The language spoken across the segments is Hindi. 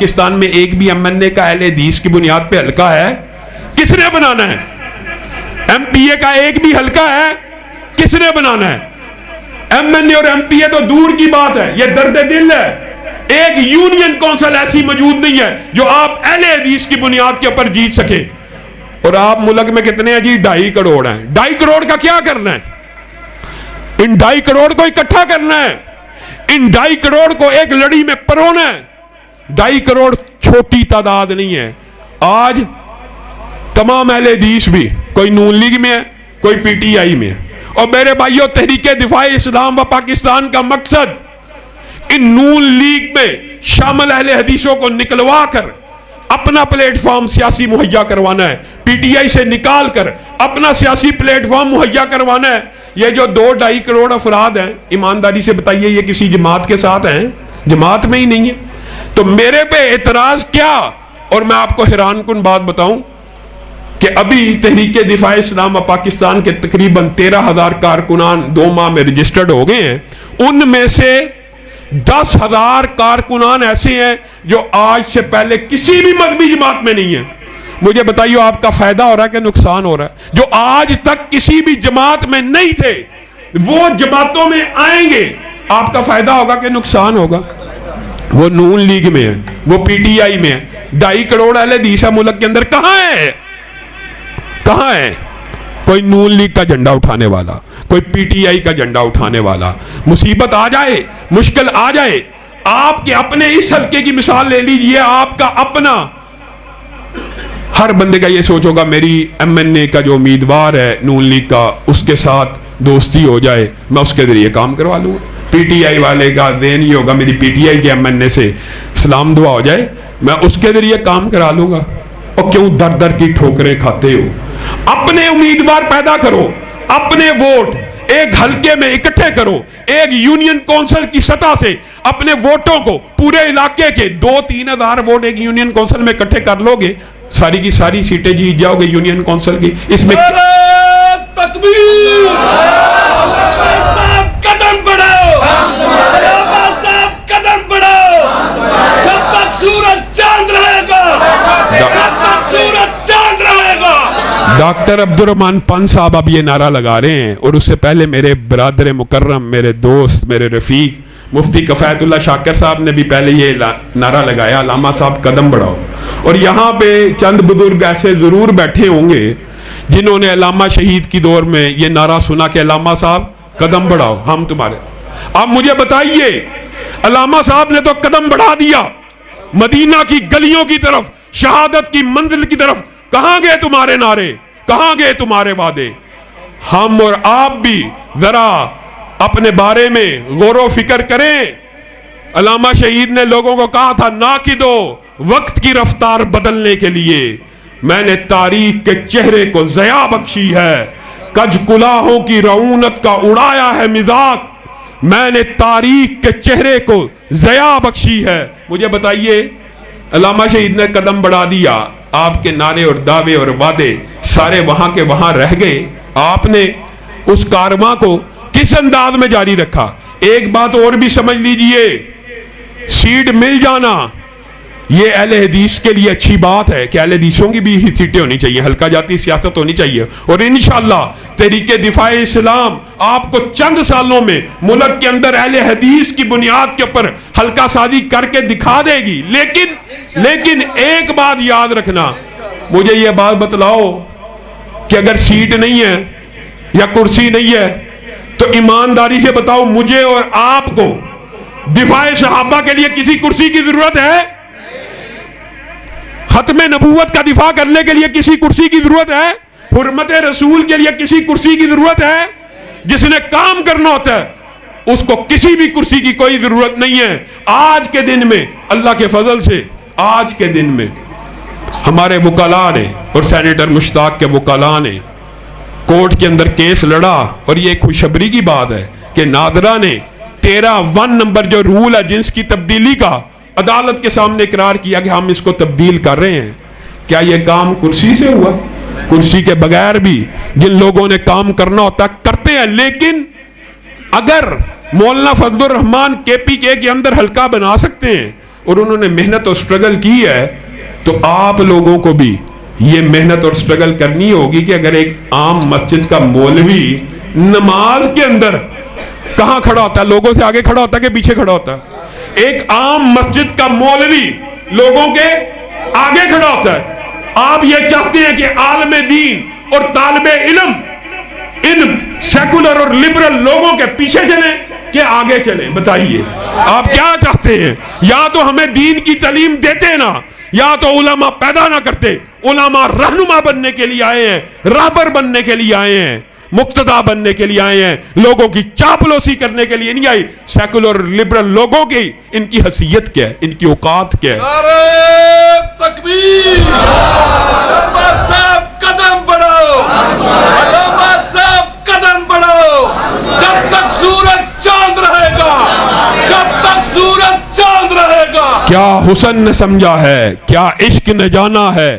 पाकिस्तान में एक भी एमएनए का अहले हदीस की बुनियाद पे हल्का है? किसने बनाना है? एमपीए का एक भी हल्का है? किसने बनाना है? एमएनए और एमपीए तो दूर की बात है, यह दर्द दिल है। एक यूनियन काउंसिल ऐसी मौजूद नहीं है जो आप अहले हदीस की बुनियाद के ऊपर जीत सके। और आप मुल्क में कितने हैं जी? 2.5 करोड़ हैं। 2.5 करोड़ का क्या करना है? इन 2.5 करोड़ को इकट्ठा करना है, इन 2.5 करोड़ को एक लड़ी में परोना है। 2.5 करोड़ छोटी तादाद नहीं है। आज तमाम अहले हदीस भी कोई नून लीग में है, कोई पीटीआई में है। और मेरे भाइयों, तहरीके दिफाए इस्लाम व पाकिस्तान का मकसद इन नून लीग में शामिल अहले हदीसों को निकलवा कर अपना प्लेटफॉर्म सियासी मुहैया करवाना है। पीटीआई से निकाल कर अपना सियासी प्लेटफॉर्म मुहैया करवाना है। ये जो 2-2.5 करोड़ अफराद हैं, ईमानदारी से बताइए ये किसी जमात के साथ हैं? जमात में ही नहीं है। तो मेरे पे एतराज क्या? और मैं आपको हैरानकुन बात बताऊं कि अभी तहरीके दिफाए इस्लाम व पाकिस्तान के तकरीबन 13,000 कारकुनान 2 माह में रजिस्टर्ड हो गए हैं। उनमें से 10,000 कारकुनान ऐसे हैं जो आज से पहले किसी भी मजहबी जमात में नहीं है। मुझे बताइए, आपका फायदा हो रहा है कि नुकसान हो रहा है? जो आज तक किसी भी जमात में नहीं थे वो जमातों में आएंगे, आपका फायदा होगा कि नुकसान होगा? वो नून लीग में है, वो पीटीआई में है। 2.5 करोड़ अहले हदीस मुल्क के अंदर कहां है? कहां है? कोई नून लीग का झंडा उठाने वाला, कोई पीटीआई का झंडा उठाने वाला। मुसीबत आ जाए, मुश्किल आ जाए, आपके अपने इस हल्के की मिसाल ले लीजिए। आपका अपना हर बंदे का ये सोच होगा मेरी एमएनए का जो उम्मीदवार है नून लीग का, उसके साथ दोस्ती हो जाए, मैं उसके जरिए काम करवा लूंगा। पीटीआई वाले का देन ये होगा मेरी पीटीआई के एमएनए से सलाम दुआ हो जाए, मैं उसके जरिए काम करा लूंगा। और क्यों दर दर की ठोकरें खाते हो? अपने उम्मीदवार पैदा करो, अपने वोट एक हल्के में इकट्ठे करो, एक यूनियन काउंसिल की सतह से अपने वोटों को पूरे इलाके के 2-3 हजार वोट एक यूनियन काउंसिल में इकट्ठे कर लोगे, सारी की सारी सीटें जीत जाओगे यूनियन काउंसिल की। इसमें तकबीर, कदम बढ़ाओ, कदम बढ़ाओ, जब तक सूरज चांद रहेगा, जब तक सूरज चांद रहेगा। डॉक्टर अब्दुर्रहमान पंत साहब अब ये नारा लगा रहे हैं, और उससे पहले मेरे बरादर मुकर्रम, मेरे दोस्त, मेरे रफीक मुफ्ती कफायतुल्लाह शाकिर साहब ने भी पहले ये नारा लगाया, अल्लामा साहब कदम बढ़ाओ। और यहाँ पे चंद बुजुर्ग ऐसे जरूर बैठे होंगे जिन्होंने अल्लामा शहीद की दौर में ये नारा सुना कि अल्लामा साहब कदम बढ़ाओ, हम तुम्हारे। अब मुझे बताइए, अल्लामा साहब ने तो कदम बढ़ा दिया मदीना की गलियों की तरफ, शहादत की मंजिल की तरफ। कहां गए तुम्हारे नारे? कहां गए तुम्हारे वादे? हम और आप भी जरा अपने बारे में गौर फिक्र करें। अल्लामा शहीद ने लोगों को कहा था, ना कि दो वक्त की रफ्तार बदलने के लिए मैंने तारीख के चेहरे को ज़या बख्शी है, कज कुलाहों की रऊनत का उड़ाया है मिजाक, मैंने तारीख के चेहरे को ज़या बख्शी है। मुझे बताइए, अल्लामा शहीद ने कदम बढ़ा दिया, आपके नारे और दावे और वादे सारे वहां के वहां रह गए। आपने उस कारवां को किस अंदाज में जारी रखा? एक बात और भी समझ लीजिए, सीट मिल जाना ये अहले हदीस के लिए अच्छी बात है कि अहले हदीसों की भी सीटें होनी चाहिए, हल्का जाती सियासत होनी चाहिए। और इंशाअल्लाह तहरीके दिफाए इस्लाम आपको चंद सालों में मुल्क के अंदर अहले हदीस की बुनियाद के ऊपर हल्का साजी करके दिखा देगी। लेकिन एक बात याद रखना, मुझे यह बात बतलाओ कि अगर सीट नहीं है या कुर्सी नहीं है तो ईमानदारी से बताओ, मुझे और आपको दिफाए सहाबा के लिए किसी कुर्सी की जरूरत है? खत्मे नबूवत का दिफा करने के लिए किसी कुर्सी की जरूरत है? हुर्मते रसूल के लिए किसी कुर्सी की जरूरत है? जिसने काम करना होता है उसको किसी भी कुर्सी की कोई जरूरत नहीं है। आज के दिन में अल्लाह के फजल से, आज के दिन में हमारे वकला ने और सेनेटर मुश्ताक के वकला ने कोर्ट के अंदर केस लड़ा, और ये खुशखबरी की बात है कि नादरा ने 13(1) नंबर जो रूल है जिन्स की तब्दीली का, अदालत के सामने इकरार किया कि हम इसको तब्दील कर रहे हैं। क्या यह काम कुर्सी से हुआ? कुर्सी के बगैर भी जिन लोगों ने काम करना होता करते हैं। लेकिन अगर मौलाना फजलुर रहमान केपीके के अंदर हल्का बना सकते हैं और उन्होंने मेहनत और स्ट्रगल की है, तो आप लोगों को भी ये मेहनत और स्ट्रगल करनी होगी कि अगर एक आम मस्जिद का मौलवी नमाज के अंदर कहां खड़ा होता है, लोगों से आगे खड़ा होता है कि पीछे खड़ा होता है? एक आम मस्जिद का मौलवी लोगों के आगे खड़ा होता है। आप ये चाहते हैं कि आलम दीन और तालिबे इल्म इन सेकुलर और लिबरल लोगों के पीछे चले कि आगे चले? बताइए आप क्या चाहते हैं? या तो हमें दीन की तालीम देते ना, या तो उलमा पैदा ना करते। उलमा रहनुमा बनने के लिए आए हैं, राहबर बनने के लिए आए हैं, मुक्तदा बनने के लिए आए हैं, लोगों की चापलूसी करने के लिए नहीं आए। सेकुलर लिबरल लोगों की इनकी हैसियत क्या है, इनकी औकात क्या है? नारे तकबीर! उलमा साहब कदम बढ़ाओ, उलमा साहब कदम बढ़ाओ। जब तक सूरज चांद रहेगा, जब तक सूरज चांद रहेगा। क्या हुसन ने समझा है, क्या इश्क ने जाना है,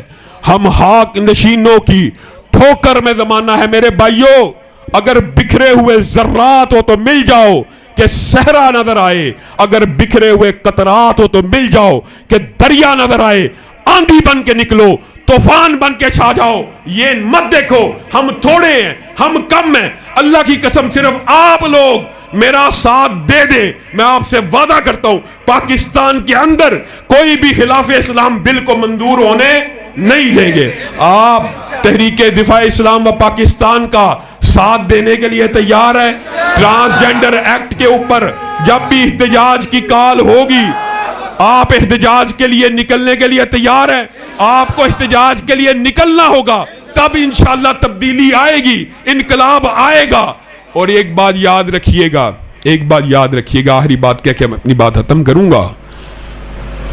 हम हाक नशीनों की ठोकर में जमाना है। मेरे भाइयों, अगर बिखरे हुए जर्रात हो तो मिल जाओ कि सहरा नजर आए, अगर बिखरे हुए कतरात हो तो मिल जाओ कि दरिया नजर आए। आंधी बन के निकलो, तूफान बन के छा जाओ। ये मत देखो हम थोड़े हैं, हम कम हैं। अल्लाह की कसम सिर्फ आप लोग मेरा साथ दे दे, मैं आपसे वादा करता हूं पाकिस्तान के अंदर कोई भी खिलाफ इस्लाम बिल को मंजूर होने नहीं देंगे। आप तहरीके दिफा इस्लाम व पाकिस्तान का साथ देने के लिए तैयार है? ट्रांसजेंडर एक्ट के ऊपर जब भी इhtजाज की कॉल होगी, आप इhtजाज के लिए निकलने के लिए तैयार है? आपको इhtजाज के लिए निकलना होगा, तब इंशाअल्लाह तब्दीली आएगी, इनकलाब आएगा। और एक बात याद रखिएगा, एक बात याद रखिएगा, आखिरी बात कह के मैं अपनी बात खत्म करूंगा।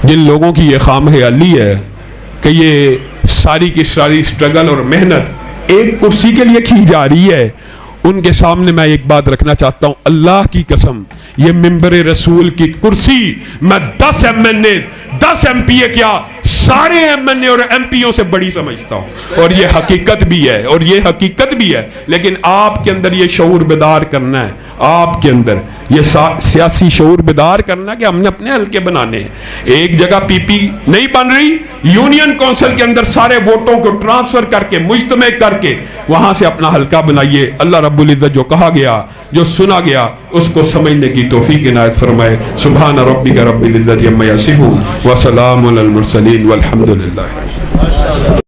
जिन लोगों की ये खामख्याली है कि ये सारी की सारी स्ट्रगल और मेहनत एक कुर्सी के लिए की जा रही है, उनके सामने मैं एक बात रखना चाहता हूं। अल्लाह की कसम, ये मिंबर रसूल की कुर्सी मैं 10 MNA 10 MPA क्या सारे MNA और MPओ से बड़ी समझता हूं। और ये हकीकत भी है, और ये हकीकत भी है। लेकिन आपके अंदर ये शऊर बेदार करना है, आपके अंदर ये सियासी शऊर बेदार करना कि हमने अपने हल्के बनाने हैं। एक जगह PP नहीं बन रही, यूनियन काउंसिल के अंदर सारे वोटों को ट्रांसफर करके मुज्तमे करके वहां से अपना हल्का बनाइए। अल्लाह रब्बुल इज्जत जो कहा गया, जो सुना गया, उसको समझने की तौफीक इनायत फरमाए। सुभान रब्बिका रब्बिल इज्जति अम्मा यसिफून व सलामुन अलल मुरसलीन वल्हम्दुलिल्लाह।